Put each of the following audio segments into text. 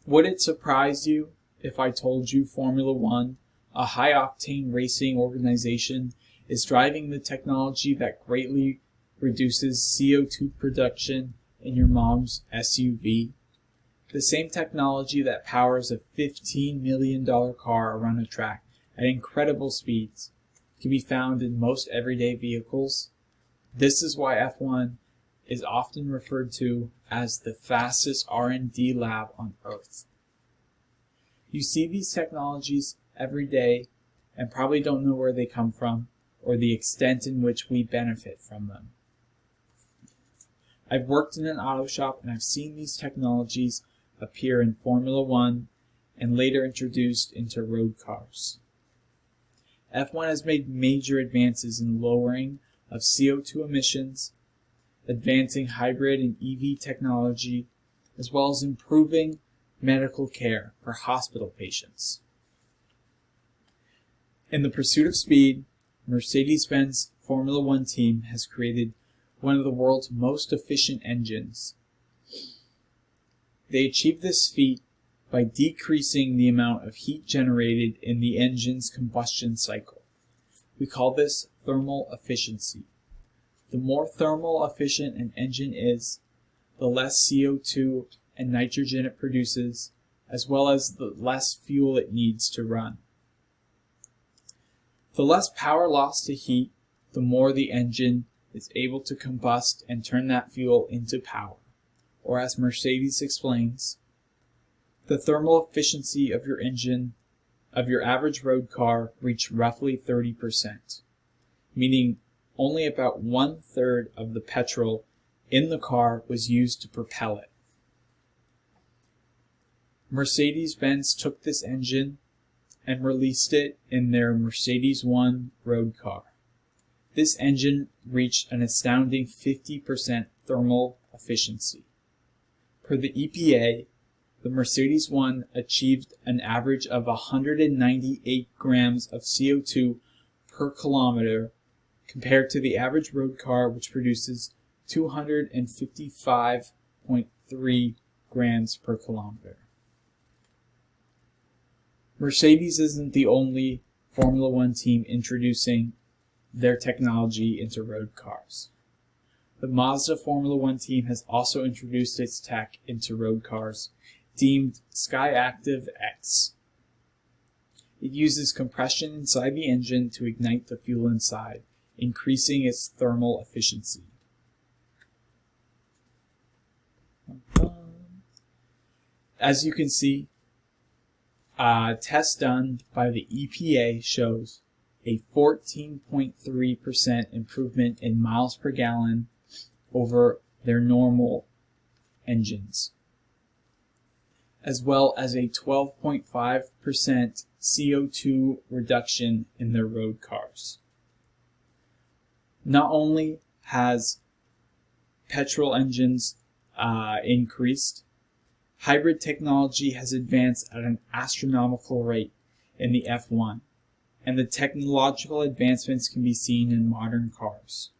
Would it surprise you if I told you Formula One, a high-octane racing organization, is driving the technology that greatly reduces CO2 production in your mom's SUV? The same technology that powers a $15 million car around a track at incredible speeds can be found in most everyday vehicles. This is why F1 is often referred to as the fastest R&D lab on Earth. You see these technologies every day and probably don't know where they come from or the extent in which we benefit from them. I've worked in an auto shop and I've seen these technologies appear in Formula One and later introduced into road cars. F1 has made major advances in lowering of CO2 emissions, advancing hybrid and EV technology, as well as improving medical care for hospital patients. In the pursuit of speed, Mercedes-Benz Formula One team has created one of the world's most efficient engines. They achieved this feat by decreasing the amount of heat generated in the engine's combustion cycle. We call this thermal efficiency. The more thermal efficient an engine is, the less CO2 and nitrogen it produces, as well as the less fuel it needs to run. The less power lost to heat, the more the engine is able to combust and turn that fuel into power. Or as Mercedes explains, the thermal efficiency of your engine, of your average road car, reached roughly 30%, meaning only about 1/3 of the petrol in the car was used to propel it. Mercedes-Benz took this engine and released it in their Mercedes 1 road car. This engine reached an astounding 50% thermal efficiency. Per the EPA, the Mercedes 1 achieved an average of 198 grams of CO2 per kilometer compared to the average road car, which produces 255.3 grams per kilometer. Mercedes isn't the only Formula One team introducing their technology into road cars. The Mazda Formula One team has also introduced its tech into road cars, deemed SkyActiv X. It uses compression inside the engine to ignite the fuel inside, increasing its thermal efficiency. As you can see, a test done by the EPA shows a 14.3% improvement in miles per gallon over their normal engines, as well as a 12.5% CO2 reduction in their road cars. Not only has petrol engines increased, hybrid technology has advanced at an astronomical rate in the F1, and the technological advancements can be seen in modern cars.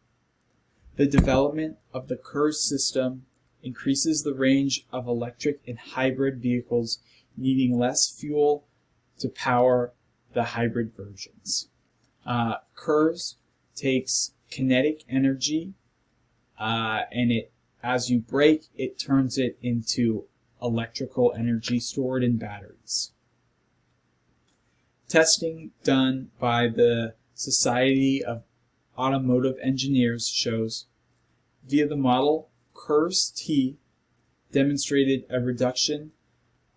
The development of the KERS system increases the range of electric and hybrid vehicles, needing less fuel to power the hybrid versions. KERS takes kinetic energy and as you brake, it turns it into electrical energy stored in batteries. Testing done by the Society of Automotive Engineers shows, via the model, KERS-T demonstrated a reduction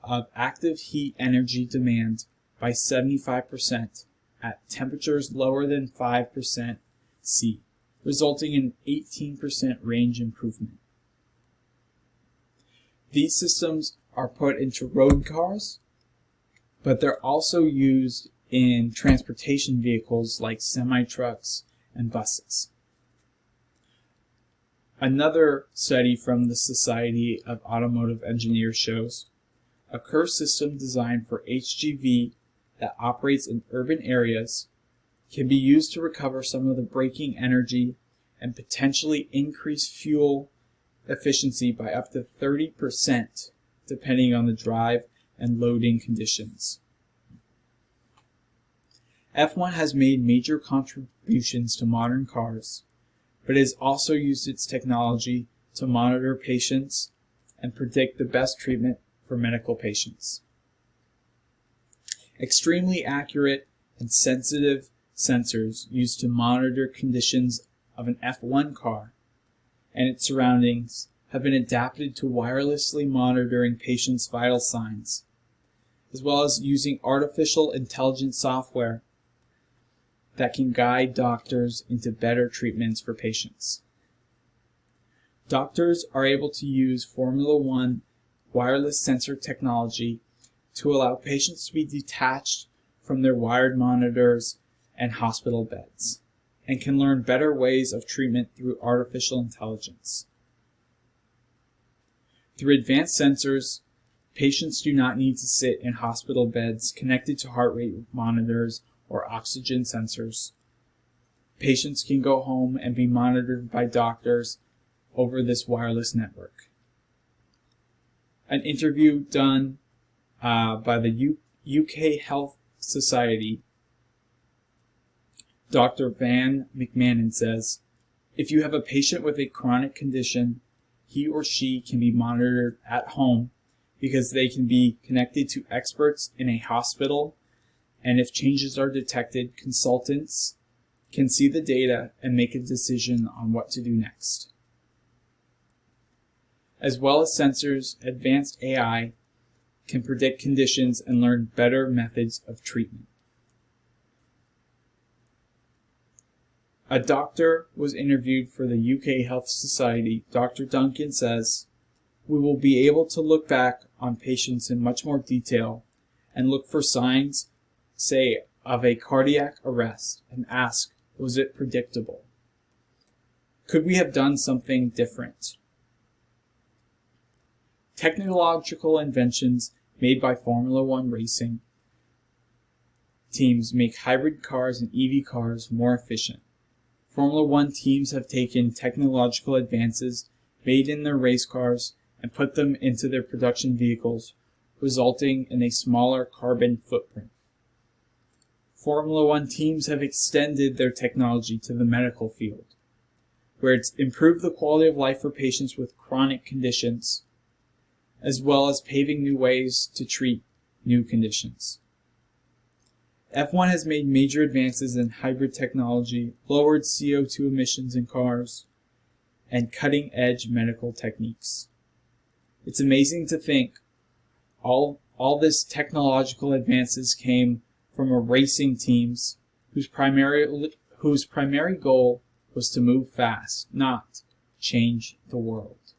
of active heat energy demand by 75% at temperatures lower than 5% C, resulting in 18% range improvement. These systems are put into road cars, but they're also used in transportation vehicles like semi-trucks and buses. Another study from the Society of Automotive Engineers shows a KERS system designed for HGV that operates in urban areas can be used to recover some of the braking energy and potentially increase fuel efficiency by up to 30%, depending on the drive and loading conditions. F1 has made major contributions to modern cars, but it has also used its technology to monitor patients and predict the best treatment for medical patients. Extremely accurate and sensitive sensors used to monitor conditions of an F1 car and its surroundings have been adapted to wirelessly monitoring patients' vital signs, as well as using artificial intelligence software that can guide doctors into better treatments for patients. Doctors are able to use Formula One wireless sensor technology to allow patients to be detached from their wired monitors and hospital beds, and can learn better ways of treatment through artificial intelligence. Through advanced sensors, patients do not need to sit in hospital beds connected to heart rate monitors or oxygen sensors. Patients can go home and be monitored by doctors over this wireless network. An interview done by the UK Health Society, Dr. Van McMahon says, if you have a patient with a chronic condition, he or she can be monitored at home because they can be connected to experts in a hospital, and if changes are detected, consultants can see the data and make a decision on what to do next. As well as sensors, advanced AI can predict conditions and learn better methods of treatment. A doctor was interviewed for the UK Health Society. Dr. Duncan says, we will be able to look back on patients in much more detail and look for signs, say, of a cardiac arrest and ask, was it predictable? Could we have done something different? Technological inventions made by Formula One racing teams make hybrid cars and EV cars more efficient. Formula One teams have taken technological advances made in their race cars and put them into their production vehicles, resulting in a smaller carbon footprint. Formula One teams have extended their technology to the medical field, where it's improved the quality of life for patients with chronic conditions, as well as paving new ways to treat new conditions. F1 has made major advances in hybrid technology, lowered CO2 emissions in cars, and cutting-edge medical techniques. It's amazing to think all this technological advances came from a racing teams whose primary goal was to move fast, not change the world.